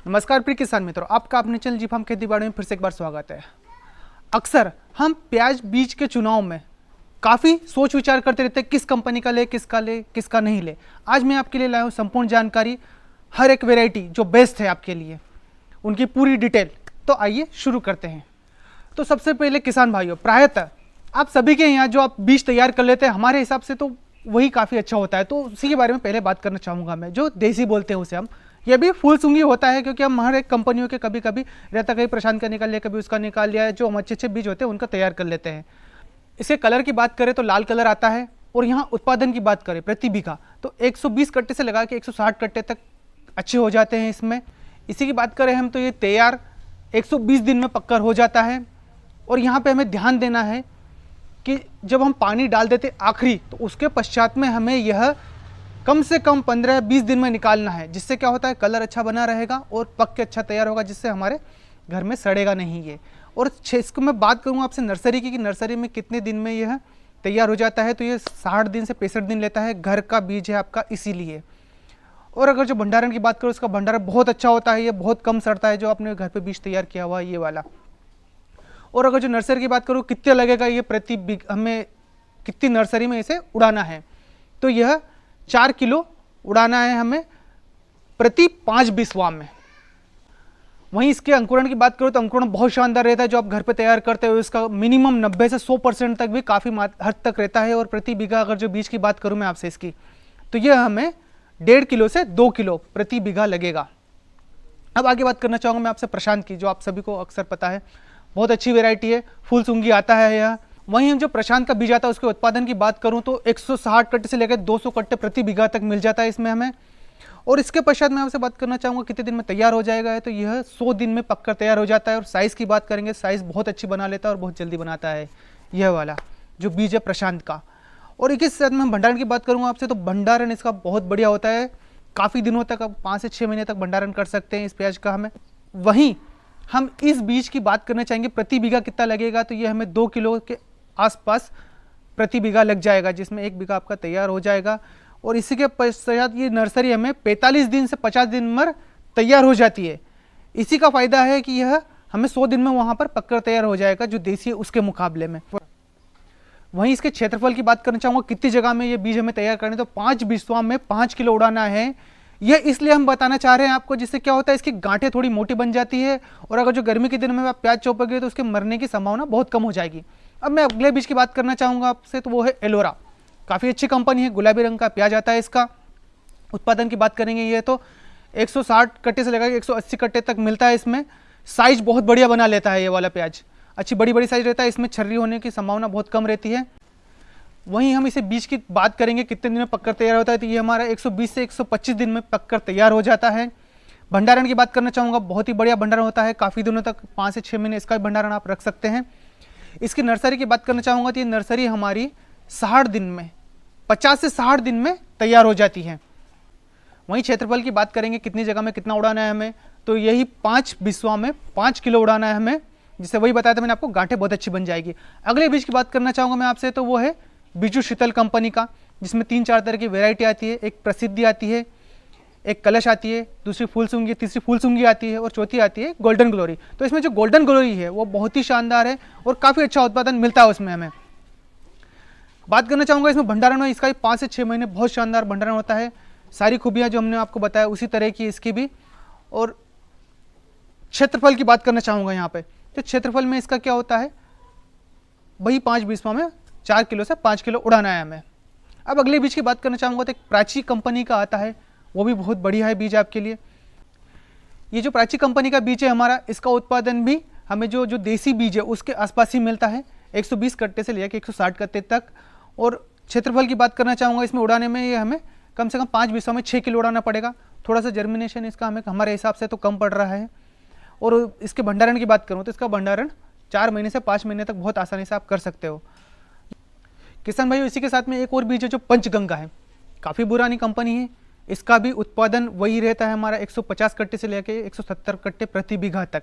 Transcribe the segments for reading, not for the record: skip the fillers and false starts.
नमस्कार प्रिय किसान मित्रों, आपका अपने चैनल जी फार्म खेती बाड़ी में फिर से एक बार स्वागत है। अक्सर हम प्याज बीज के चुनाव में काफ़ी सोच विचार करते रहते हैं, किस कंपनी का ले, किसका नहीं ले। आज मैं आपके लिए लाया हूँ संपूर्ण जानकारी, हर एक वेराइटी जो बेस्ट है आपके लिए, उनकी पूरी डिटेल। तो आइए शुरू करते हैं। तो सबसे पहले किसान भाइयों, प्रायतः आप सभी के यहाँ जो आप बीज तैयार कर लेते हैं, हमारे हिसाब से तो वही काफ़ी अच्छा होता है। तो उसी के बारे में पहले बात करना चाहूँगा मैं, जो देसी बोलते हैं उसे हम। ये भी फुल सूंगी होता है, क्योंकि हम हर एक कंपनियों के कभी कभी रहता, कहीं प्रशांत का निकाल लिया, कभी उसका निकाल लिया है, जो हम अच्छे अच्छे बीज होते हैं उनका तैयार कर लेते हैं। इसके कलर की बात करें तो लाल कलर आता है। और यहाँ उत्पादन की बात करें प्रति बीघा, तो 120 कट्टे से लगा के 160 कट्टे तक अच्छे हो जाते हैं इसमें। इसी की बात करें हम तो ये तैयार 120 दिन में पक्कर हो जाता है। और यहाँ पे हमें ध्यान देना है कि जब हम पानी डाल देते आखिरी, तो उसके पश्चात में हमें यह कम से कम 15-20 दिन में निकालना है, जिससे क्या होता है कलर अच्छा बना रहेगा और पक के अच्छा तैयार होगा, जिससे हमारे घर में सड़ेगा नहीं ये। और इसको मैं बात करूँ आपसे नर्सरी की, कि नर्सरी में कितने दिन में यह तैयार हो जाता है, तो ये 60 दिन से 65 दिन लेता है। घर का बीज है आपका, इसीलिए। और अगर जो भंडारण की बात करूँ, उसका भंडारण बहुत अच्छा होता है, ये बहुत कम सड़ता है, जो आपने घर पर बीज तैयार किया हुआ है ये वाला। और अगर जो नर्सरी की बात करूँ, कितने लगेगा ये प्रति बीघा, हमें कितनी नर्सरी में इसे उड़ाना है, तो यह 4 किलो उड़ाना है हमें प्रति 5 बिस्वा में। वहीं इसके अंकुरण की बात करो तो अंकुरण बहुत शानदार रहता है, जो आप घर पे तैयार करते हो इसका मिनिमम 90 से 100% तक भी काफ़ी हद तक रहता है। और प्रति बीघा अगर जो बीज की बात करूं मैं आपसे इसकी, तो यह हमें 1.5 किलो से 2 किलो प्रति बीघा लगेगा। अब आगे बात करना चाहूँगा मैं आपसे प्रशांत की, जो आप सभी को अक्सर पता है, बहुत अच्छी वेराइटी है, फुल सूंगी आता है यह। वहीं जो प्रशांत का बीज आता है, उसके उत्पादन की बात करूं तो 160 कट्टे से लेकर 200 कट्टे प्रति बीघा तक मिल जाता है इसमें हमें। और इसके पश्चात मैं आपसे बात करना चाहूँगा कितने दिन में तैयार हो जाएगा है, तो यह 100 दिन में पककर तैयार हो जाता है। और साइज़ की बात करेंगे, साइज़ बहुत अच्छी बना लेता है और बहुत जल्दी बनाता है यह वाला जो बीज है प्रशांत का। और इसी साथ में भंडारण की बात करूँगा आपसे, तो भंडारण इसका बहुत बढ़िया होता है, काफ़ी दिनों तक, अब 5 से 6 महीने तक भंडारण कर सकते हैं इस प्याज का हमें। वहीं हम इस बीज की बात करना चाहेंगे प्रति बीघा कितना लगेगा, तो ये हमें 2 किलो के आसपास प्रति बीघा लग जाएगा, जिसमें 1 बीघा आपका तैयार हो जाएगा। और इसी के पश्चात ये नर्सरी हमें 45 दिन से 50 दिन में तैयार हो जाती है। इसी का फायदा है कि यह हमें 100 दिन में वहाँ पर पककर तैयार हो जाएगा, जो देसी है उसके मुकाबले में। वहीं इसके क्षेत्रफल की बात करना चाहूँगा, कितनी जगह में ये बीज हमें तैयार करने, तो 5 बिस्वा में 5 किलो उड़ाना है। यह इसलिए हम बताना चाह रहे हैं आपको, जिससे क्या होता है इसकी गांठें थोड़ी मोटी बन जाती है, और अगर जो गर्मी के दिन में आप प्याज चौपोगे तो उसके मरने की संभावना बहुत कम हो जाएगी। अब मैं अगले बीज की बात करना चाहूँगा आपसे, तो वो है एलोरा। काफ़ी अच्छी कंपनी है, गुलाबी रंग का प्याज आता है इसका। उत्पादन की बात करेंगे ये तो 160 कट्टे से लेकर 180 कट्टे तक मिलता है इसमें। साइज बहुत बढ़िया बना लेता है ये वाला प्याज, अच्छी बड़ी बड़ी साइज रहता है, इसमें छर्री होने की संभावना बहुत कम रहती है। वहीं हम इसे बीज की बात करेंगे कितने दिन में पककर तैयार होता है, तो ये हमारा 120 से 125 दिन में पककर तैयार हो जाता है। भंडारण की बात करना चाहूँगा, बहुत ही बढ़िया भंडारण होता है, काफ़ी दिनों तक 5 से 6 महीने इसका भंडारण आप रख सकते हैं। इसकी नर्सरी की बात करना चाहूँगा, तो ये नर्सरी हमारी 60 दिन में, 50 से 60 दिन में तैयार हो जाती है। वहीं क्षेत्रफल की बात करेंगे, कितनी जगह में कितना उड़ाना है हमें, तो यही 5 बिस्वा में 5 किलो उड़ाना है हमें, जिससे वही बताया था मैंने आपको, गांठें बहुत अच्छी बन जाएगी। अगले बीज की बात करना चाहूँगा मैं आपसे, तो वो है बीजू शीतल कंपनी का, जिसमें 3-4 तरह की वेराइटी आती है। एक प्रसिद्धि आती है, एक कलश आती है, दूसरी फुल सूंगी, तीसरी फुल सूंगी आती है, और चौथी आती है गोल्डन ग्लोरी। तो इसमें जो गोल्डन ग्लोरी है वो बहुत ही शानदार है और काफ़ी अच्छा उत्पादन मिलता है उसमें हमें। बात करना चाहूँगा इसमें भंडारण में, इसका भी 5 से 6 महीने बहुत शानदार भंडारण होता है। सारी खूबियाँ जो हमने आपको बताया उसी तरह की इसकी भी। और क्षेत्रफल की बात करना चाहूँगा यहाँ पे, तो क्षेत्रफल में इसका क्या होता है, वही 5 बिस्वा में 4 किलो से 5 किलो उड़ाना है हमें। अब अगले बीज की बात करना चाहूँगा, तो एक प्राची कंपनी का आता है, वो भी बहुत बढ़िया है बीज आपके लिए। ये जो प्राची कंपनी का बीज है हमारा, इसका उत्पादन भी हमें जो देसी बीज है उसके आसपास ही मिलता है, 120 कट्टे से लेकर 160 कट्टे तक। और क्षेत्रफल की बात करना चाहूँगा, इसमें उड़ाने में ये हमें कम से कम 5 बिस्वा में 6 किलो उड़ाना पड़ेगा। थोड़ा सा जर्मिनेशन इसका हमें हमारे हिसाब से तो कम पड़ रहा है। और इसके भंडारण की बात करूँ तो इसका भंडारण 4 महीने से 5 महीने तक बहुत आसानी से आप कर सकते हो। किसान भाई, इसी के साथ में एक और बीज है जो पंचगंगा है, काफ़ी पुरानी कंपनी है। इसका भी उत्पादन वही रहता है हमारा 150 कट्टे से लेकर 170 कट्टे प्रति बीघा तक।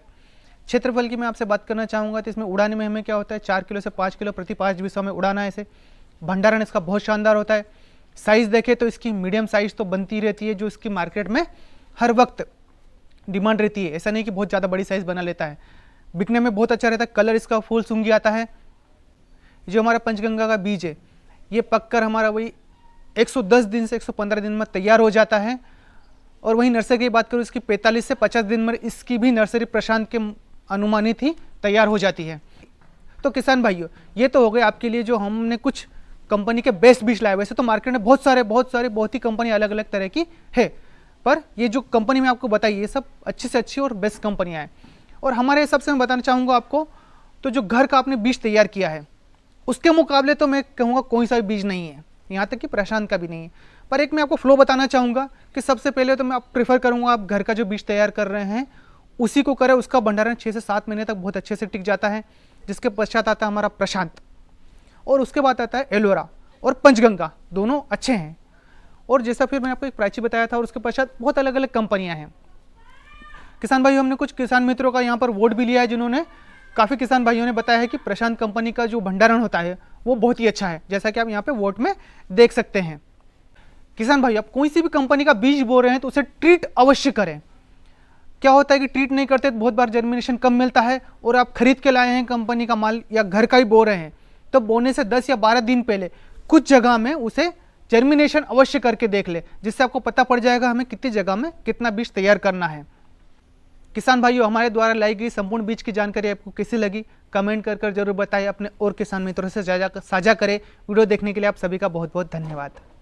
क्षेत्रफल की मैं आपसे बात करना चाहूँगा, तो इसमें उड़ाने में हमें क्या होता है, 4 किलो से 5 किलो प्रति 5 बिस्वा में उड़ाना है इसे। भंडारण इसका बहुत शानदार होता है। साइज़ देखें तो इसकी मीडियम साइज़ तो बनती रहती है, जो इसकी मार्केट में हर वक्त डिमांड रहती है, ऐसा नहीं कि बहुत ज़्यादा बड़ी साइज़ बना लेता है। बिकने में बहुत अच्छा रहता है, कलर इसका फुल सूंघी आता है। जो हमारा पंचगंगा का बीज है ये पककर हमारा वही 110 दिन से 115 दिन में तैयार हो जाता है। और वहीं नर्सरी की बात करूँ, इसकी 45 से 50 दिन में इसकी भी नर्सरी प्रशांत के अनुमानित ही तैयार हो जाती है। तो किसान भाइयों, ये तो हो गए आपके लिए जो हमने कुछ कंपनी के बेस्ट बीज लाए। वैसे तो मार्केट में बहुत ही कंपनी अलग अलग तरह की है, पर ये जो कंपनी मैं आपको बताई ये सब अच्छी से अच्छी और बेस्ट कंपनियाँ हैं। और हमारे हिसाब से मैं बताना चाहूँगा आपको, तो जो घर का आपने बीज तैयार किया है उसके मुकाबले तो मैं कहूँगा कोई सा भी बीज नहीं है, यहाँ तक कि प्रशांत का भी नहीं है। पर एक मैं आपको फ्लो बताना चाहूँगा कि सबसे पहले तो मैं आप प्रेफर करूँगा आप घर का जो बीज तैयार कर रहे हैं उसी को करें। उसका भंडारण 6 से 7 महीने तक बहुत अच्छे से टिक जाता है। जिसके पश्चात आता है हमारा प्रशांत, और उसके बाद आता है एलोरा और पंचगंगा, दोनों अच्छे हैं। और जैसा फिर मैंने आपको एक प्राची बताया था, और उसके पश्चात बहुत अलग अलग कंपनियां हैं। किसान भाइयों, हमने कुछ किसान मित्रों का यहाँ पर वोट भी लिया है, जिन्होंने काफ़ी किसान भाइयों ने बताया है कि प्रशांत कंपनी का जो भंडारण होता है वो बहुत ही अच्छा है, जैसा कि आप यहाँ पे वोट में देख सकते हैं। किसान भाई, आप कोई सी भी कंपनी का बीज बो रहे हैं तो उसे ट्रीट अवश्य करें। क्या होता है कि ट्रीट नहीं करते तो बहुत बार जर्मिनेशन कम मिलता है, और आप खरीद के लाए हैं कंपनी का माल या घर का ही बो रहे हैं तो बोने से 10 या 12 दिन पहले कुछ जगह में उसे जर्मिनेशन अवश्य करके देख ले, जिससे आपको पता पड़ जाएगा हमें कितनी जगह में कितना बीज तैयार करना है। किसान भाइयों, हमारे द्वारा लाई गई संपूर्ण बीज की जानकारी आपको कैसी लगी कमेंट कर जरूर बताएं। अपने और किसान मित्रों से साझा करें। वीडियो देखने के लिए आप सभी का बहुत बहुत धन्यवाद।